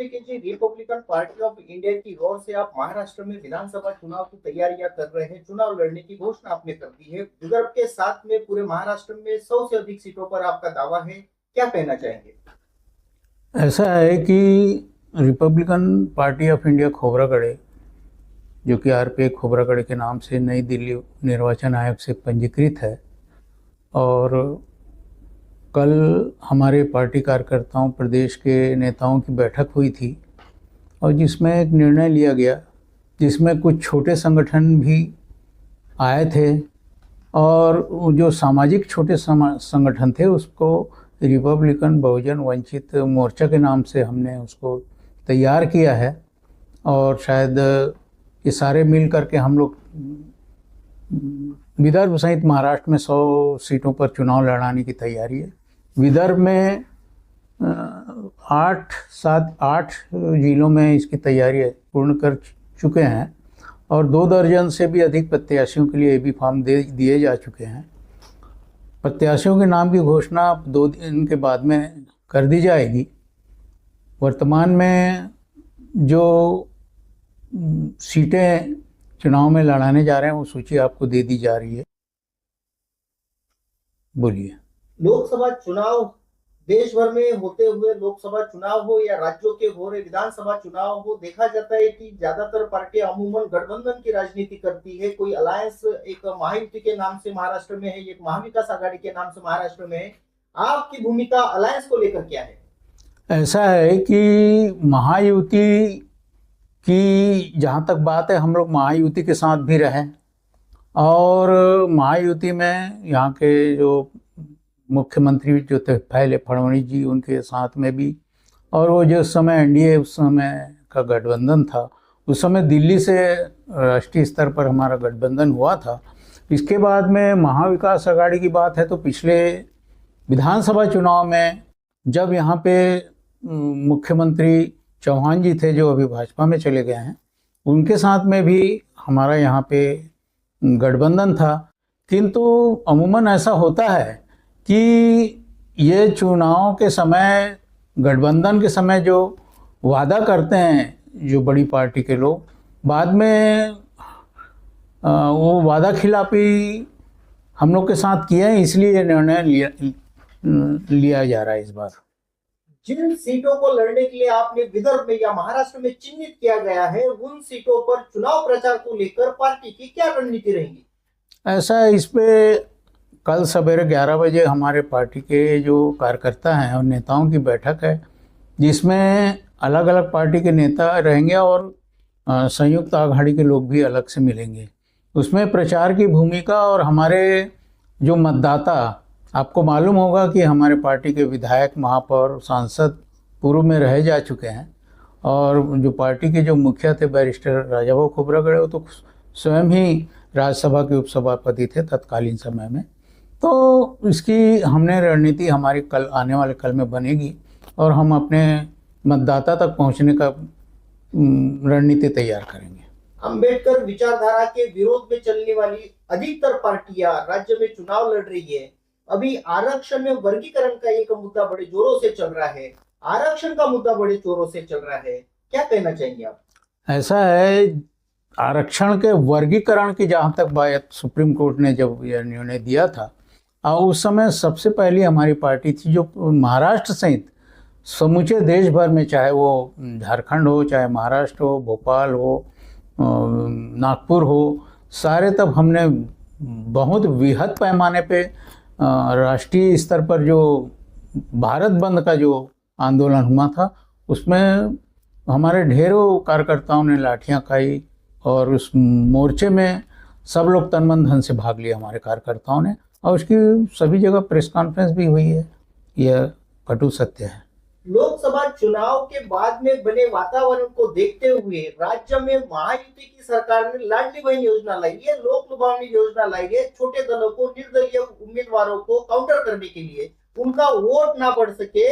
है कि जी Republican Party of India की ओर से आप महाराष्ट्र में विधानसभा चुनाव की तैयारियां कर रहे हैं, चुनाव लड़ने की घोषणा आपने कर दी है। विदर्भ के साथ में पूरे महाराष्ट्र में 100 से अधिक सीटों पर आपका दावा है, क्या कहना चाहेंगे? ऐसा है कि Republican Party of India Khobragarh, जो कि आरपीआई खोबरागढ़ के नाम से नई दिल्ली निर्वाचन आयोग से पंजीकृत है, और कल हमारे पार्टी कार्यकर्ताओं, प्रदेश के नेताओं की बैठक हुई थी, और जिसमें एक निर्णय लिया गया, जिसमें कुछ छोटे संगठन भी आए थे, और जो सामाजिक छोटे संगठन थे उसको रिपब्लिकन बहुजन वंचित मोर्चा के नाम से हमने उसको तैयार किया है। और शायद ये सारे मिल करके हम लोग विदर्भ सहित महाराष्ट्र में 100 सीटों पर चुनाव लड़ाने की तैयारी है। विदर्भ में 8 जिलों में इसकी तैयारी पूर्ण कर चुके हैं, और 2 दर्जन से भी अधिक प्रत्याशियों के लिए भी फॉर्म दिए जा चुके हैं। प्रत्याशियों के नाम की घोषणा 2 दिन के बाद में कर दी जाएगी। वर्तमान में जो सीटें चुनाव में लड़ाने जा रहे हैं वो सूची आपको दे दी जा रही है। बोलिए। लोकसभा चुनाव देश भर में होते हुए, लोकसभा चुनाव हो या राज्यों के हो रहे विधानसभा चुनाव हो, देखा जाता है कि ज्यादातर पार्टियां अमूमन गठबंधन की राजनीति करती है। कोई अलायंस एक महायुति के नाम से महाराष्ट्र में है, एक महाविकास आघाड़ी के नाम से महाराष्ट्र में है। आपकी भूमिका अलायंस को लेकर क्या है? ऐसा है कि महायुति की जहाँ तक बात है, हम लोग महायुति के साथ भी रहे, और महायुति में यहाँ के जो मुख्यमंत्री जो थे पहले फडणवीस जी, उनके साथ में भी, और वो जो समय एनडीए उस समय का गठबंधन था, उस समय दिल्ली से राष्ट्रीय स्तर पर हमारा गठबंधन हुआ था। इसके बाद में महाविकास आघाड़ी की बात है तो पिछले विधानसभा चुनाव में जब यहाँ पे मुख्यमंत्री चौहान जी थे, जो अभी भाजपा में चले गए हैं, उनके साथ में भी हमारा यहाँ पे गठबंधन था। किंतु अमूमन ऐसा होता है कि ये चुनाव के समय, गठबंधन के समय जो वादा करते हैं जो बड़ी पार्टी के लोग, बाद में वो वादा खिलाफी हम लोग के साथ किए हैं, इसलिए ये निर्णय लिया जा रहा है इस बार। जिन सीटों को लड़ने के लिए आपने विदर्भ में या महाराष्ट्र में चिन्हित किया गया है, उन सीटों पर चुनाव प्रचार को लेकर पार्टी की क्या रणनीति रहेगी? ऐसा है, इस पे कल सवेरे 11 बजे हमारे पार्टी के जो कार्यकर्ता हैं और नेताओं की बैठक है, जिसमें अलग अलग पार्टी के नेता रहेंगे और संयुक्त आघाड़ी के लोग भी अलग से मिलेंगे। उसमें प्रचार की भूमिका, और हमारे जो मतदाता, आपको मालूम होगा कि हमारे पार्टी के विधायक, महापौर, सांसद पूर्व में रह जा चुके हैं, और जो पार्टी के जो मुखिया थे बैरिस्टर राजाभाऊ खोबरागढ़े, वो तो स्वयं ही राज्यसभा के उपसभापति थे तत्कालीन समय में। तो इसकी हमने रणनीति हमारी कल, आने वाले कल में बनेगी, और हम अपने मतदाता तक पहुंचने का रणनीति तैयार करेंगे। अंबेडकर विचारधारा के विरोध में चलने वाली अधिकतर पार्टियां राज्य में चुनाव लड़ रही है। अभी आरक्षण में वर्गीकरण का एक मुद्दा बड़े जोरों से चल रहा है, आरक्षण का मुद्दा बड़े जोरों से चल रहा है, क्या कहना चाहेंगे आप? ऐसा है, आरक्षण के वर्गीकरण की जहाँ तक बात सुप्रीम कोर्ट ने जब यह निर्णय दिया था, उस समय सबसे पहली हमारी पार्टी थी जो महाराष्ट्र सहित समूचे देश भर में, चाहे वो झारखंड हो, चाहे महाराष्ट्र हो, भोपाल हो, नागपुर हो, सारे तब हमने बहुत वृहद पैमाने पे राष्ट्रीय स्तर पर जो भारत बंद का जो आंदोलन हुआ था, उसमें हमारे ढेरों कार्यकर्ताओं ने लाठियां खाई, और उस मोर्चे में सब लोग तन मन धन से भाग लिया हमारे कार्यकर्ताओं ने, और उसकी सभी जगह प्रेस कॉन्फ्रेंस भी हुई है। यह कटु सत्य है। लोकसभा चुनाव के बाद में बने वातावरण को देखते हुए राज्य में महायुति की सरकार ने लाडली बहन योजना लाई है, लोक लुभावनी योजना लाई है। छोटे दलों को, निर्दलीय उम्मीदवारों को काउंटर करने के लिए, उनका वोट ना बढ़ सके,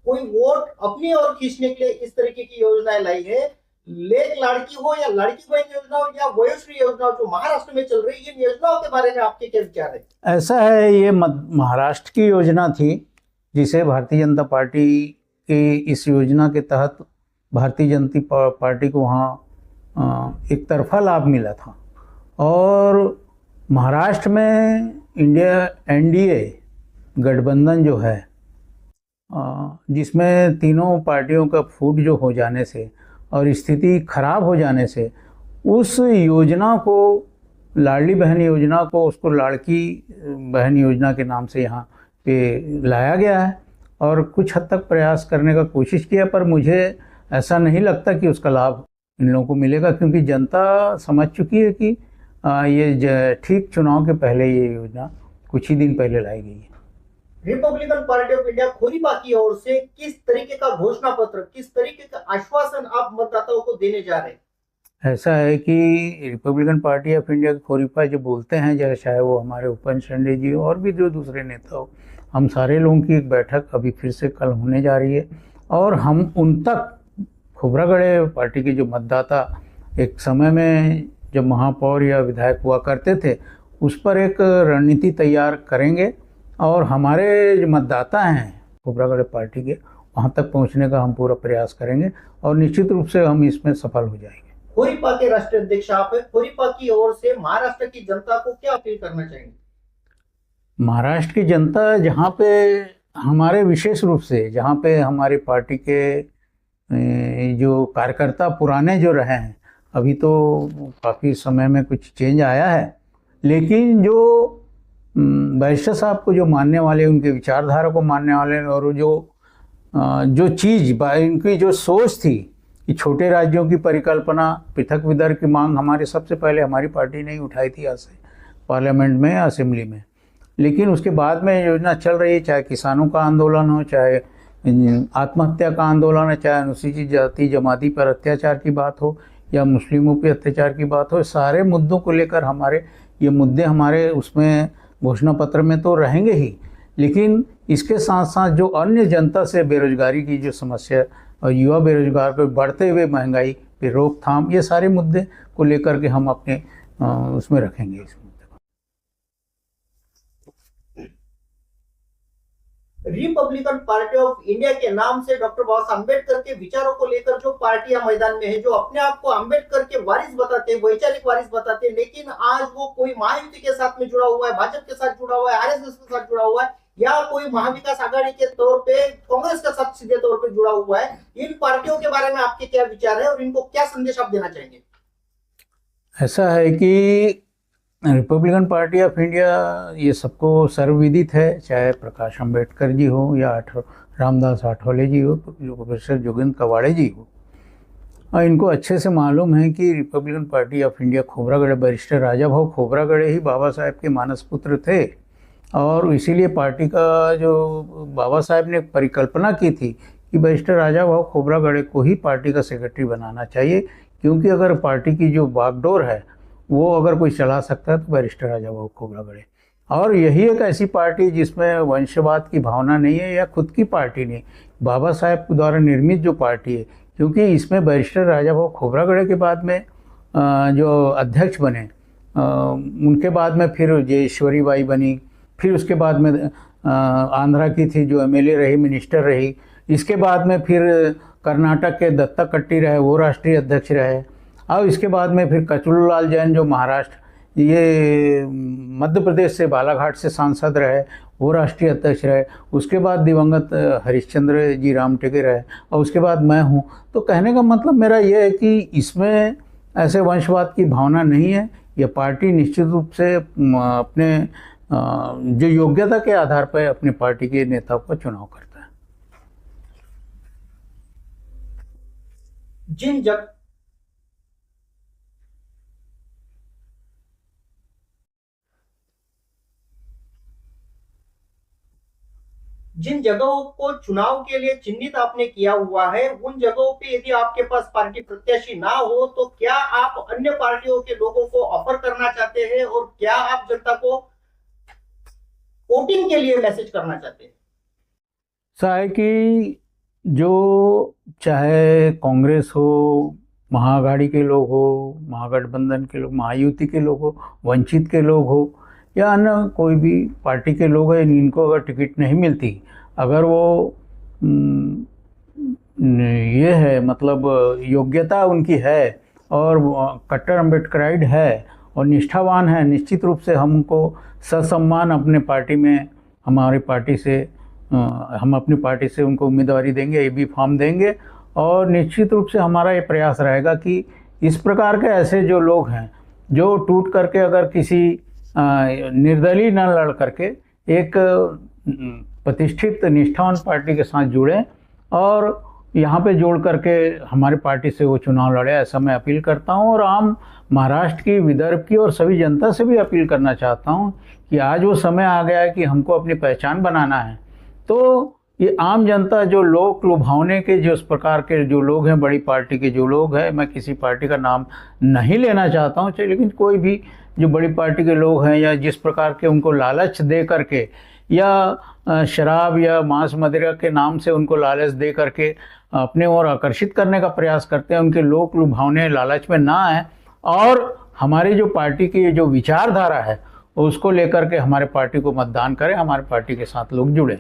कोई वोट अपनी ओर खींचने के लिए इस तरीके की योजनाएं लाई है। लेक लाड़की हो या लड़की बहन योजना हो या वयोश्री योजना हो, जो महाराष्ट्र में चल रही है, इन योजनाओं के बारे में आपके क्या विचार है? ऐसा है, ये महाराष्ट्र की योजना थी, जिसे भारतीय जनता पार्टी की इस योजना के तहत भारतीय जनता पार्टी को वहाँ एक तरफा लाभ मिला था। और महाराष्ट्र में इंडिया एनडीए गठबंधन जो है, जिसमें तीनों पार्टियों का फूट जो हो जाने से और स्थिति खराब हो जाने से उस योजना को, लाडली बहन योजना को, उसको लाड़की बहन योजना के नाम से यहाँ पे लाया गया है और कुछ हद तक प्रयास करने का कोशिश किया, पर मुझे ऐसा नहीं लगता कि उसका लाभ इन लोगों को मिलेगा, क्योंकि जनता समझ चुकी है कि ये ठीक चुनाव के पहले ये योजना कुछ ही दिन पहले लाई गई है। Republican Party of India Khoripa की ओर से किस तरीके का घोषणा पत्र, किस तरीके का आश्वासन आप मतदाताओं को देने जा रहे हैं? ऐसा है कि रिपब्लिकन पार्टी ऑफ इंडिया के खोरीपा जो बोलते हैं, जैसे चाहे वो हमारे उपन शेंडे जी और भी जो दूसरे नेता हो, हम सारे लोगों की एक बैठक अभी फिर से कल होने जा रही है और हम उन तक खोबरागढ़ पार्टी के जो मतदाता एक समय में जब महापौर या विधायक हुआ करते थे, उस पर एक रणनीति तैयार करेंगे और हमारे जो मतदाता हैं खोबरागढ़ पार्टी के, वहाँ तक पहुँचने का हम पूरा प्रयास करेंगे और निश्चित रूप से हम इसमें सफल हो जाएंगे। खोरीपा के राष्ट्रीय अध्यक्ष आप हैं, खोरीपा की ओर से महाराष्ट्र की जनता को क्या अपील करना चाहेंगे? महाराष्ट्र की जनता, जहाँ पे हमारे विशेष रूप से जहाँ पे हमारी पार्टी के जो कार्यकर्ता पुराने जो रहे हैं, अभी तो काफ़ी समय में कुछ चेंज आया है, लेकिन जो बैरिस्टर साहब को जो मानने वाले, उनके विचारधारा को मानने वाले और जो चीज़ इनकी जो सोच थी कि छोटे राज्यों की परिकल्पना, पृथक विदर्भ की मांग हमारे सबसे पहले हमारी पार्टी ने ही उठाई थी आज से पार्लियामेंट में, असेंबली में। लेकिन उसके बाद में योजना चल रही है, चाहे किसानों का आंदोलन हो, चाहे आत्महत्या का आंदोलन है, चाहे अनुसूचित जाति जमाती पर अत्याचार की बात हो या मुस्लिमों पर अत्याचार की बात हो, सारे मुद्दों को लेकर हमारे ये मुद्दे हमारे उसमें घोषणा पत्र में तो रहेंगे ही, लेकिन इसके साथ साथ जो अन्य जनता से बेरोजगारी की जो समस्या और युवा बेरोजगार को बढ़ते हुए महंगाई पे रोकथाम, ये सारे मुद्दे को लेकर के हम अपने उसमें रखेंगे इस मुद्दे को। रिपब्लिकन पार्टी ऑफ इंडिया के नाम से डॉक्टर बाबा साहब अम्बेडकर के विचारों को लेकर जो पार्टियां मैदान में है, जो अपने आप को अम्बेडकर के वारिस बताते हैं, वैचारिक वारिस बताते हैं, लेकिन आज वो कोई महायुति के साथ में जुड़ा हुआ है, भाजपा के साथ जुड़ा हुआ है, आरएसएस के साथ जुड़ा हुआ है, या कोई महाविकास आघाड़ी के तौर पे कांग्रेस के साथ सीधे तौर पे जुड़ा हुआ है, इन पार्टियों के बारे में आपके क्या विचार है और इनको क्या संदेश आप देना चाहेंगे? ऐसा है कि रिपब्लिकन पार्टी ऑफ इंडिया ये सबको सर्वविदित है, चाहे प्रकाश अंबेडकर जी हो या रामदास आठवले जी हो, जो प्रोफेसर जोगेंद्र कवाड़े जी हो, और इनको अच्छे से मालूम है कि Republican Party of India Khobragade, barrister Raja Bhau Khobragade ही बाबा साहेब के मानस पुत्र थे और इसीलिए पार्टी का जो बाबा साहेब ने परिकल्पना की थी कि बैरिस्टर राजा भाऊ खोबरागढ़ को ही पार्टी का सेक्रेटरी बनाना चाहिए, क्योंकि अगर पार्टी की जो बागडोर है वो अगर कोई चला सकता है तो बैरिस्टर राजा भाऊ खोबरागढ़। और यही एक ऐसी पार्टी जिसमें वंशवाद की भावना नहीं है या खुद की पार्टी नहीं, बाबा साहेब द्वारा निर्मित जो पार्टी है, क्योंकि इसमें बैरिस्टर राजा भाऊ खोबरागढ़ के बाद में जो अध्यक्ष बने, उनके बाद में फिर जयेश्वरी बाई बनी, फिर उसके बाद में आंध्रा की थी जो एमएलए रही, मिनिस्टर रही, इसके बाद में फिर कर्नाटक के दत्ता कट्टी रहे, वो राष्ट्रीय अध्यक्ष रहे, और इसके बाद में फिर कचलूलाल जैन जो महाराष्ट्र, ये मध्य प्रदेश से बालाघाट से सांसद रहे, वो राष्ट्रीय अध्यक्ष रहे, उसके बाद दिवंगत हरिश्चंद्र जी रामटेके रहे, और उसके बाद मैं हूँ। तो कहने का मतलब मेरा ये है कि इसमें ऐसे वंशवाद की भावना नहीं है। यह पार्टी निश्चित रूप से अपने जो योग्यता के आधार पर अपनी पार्टी के नेताओं का चुनाव करता है। जिन जगहों को चुनाव के लिए चिन्हित आपने किया हुआ है, उन जगहों पे यदि आपके पास पार्टी प्रत्याशी ना हो तो क्या आप अन्य पार्टियों के लोगों को ऑफर करना चाहते हैं और क्या आप जनता को वोटिंग के लिए मैसेज करना चाहते हैं? ऐसा है कि जो चाहे कांग्रेस हो, महाआघाड़ी के लोग हो, महागठबंधन के लोग, महायुति के लोग हो, वंचित के लोग हो या अन्य कोई भी पार्टी के लोग हैं, इनको अगर टिकट नहीं मिलती, अगर वो ये है, मतलब योग्यता उनकी है और कट्टर अम्बेडकराइड है और निष्ठावान है, निश्चित रूप से हमको ससम्मान अपने पार्टी में, हमारी पार्टी से हम अपनी पार्टी से उनको उम्मीदवारी देंगे, एबी फॉर्म देंगे। और निश्चित रूप से हमारा ये प्रयास रहेगा कि इस प्रकार के ऐसे जो लोग हैं जो टूट करके अगर किसी निर्दलीय न लड़ करके एक प्रतिष्ठित निष्ठावान पार्टी के साथ जुड़ें और यहाँ पे जोड़ करके हमारी पार्टी से वो चुनाव लड़े, ऐसा मैं अपील करता हूँ। और आम महाराष्ट्र की, विदर्भ की और सभी जनता से भी अपील करना चाहता हूँ कि आज वो समय आ गया है कि हमको अपनी पहचान बनाना है। तो ये आम जनता, जो लोक लुभावने के जो इस प्रकार के जो लोग हैं, बड़ी पार्टी के जो लोग हैं, मैं किसी पार्टी का नाम नहीं लेना चाहता हूँ, लेकिन कोई भी जो बड़ी पार्टी के लोग हैं या जिस प्रकार के उनको लालच दे करके या शराब या मांस मदिरा के नाम से उनको लालच दे करके अपने ओर आकर्षित करने का प्रयास करते हैं, उनके लोक लुभावने लालच में ना आए और हमारी जो पार्टी की जो विचारधारा है उसको लेकर के हमारे पार्टी को मतदान करें, हमारे पार्टी के साथ लोग जुड़े।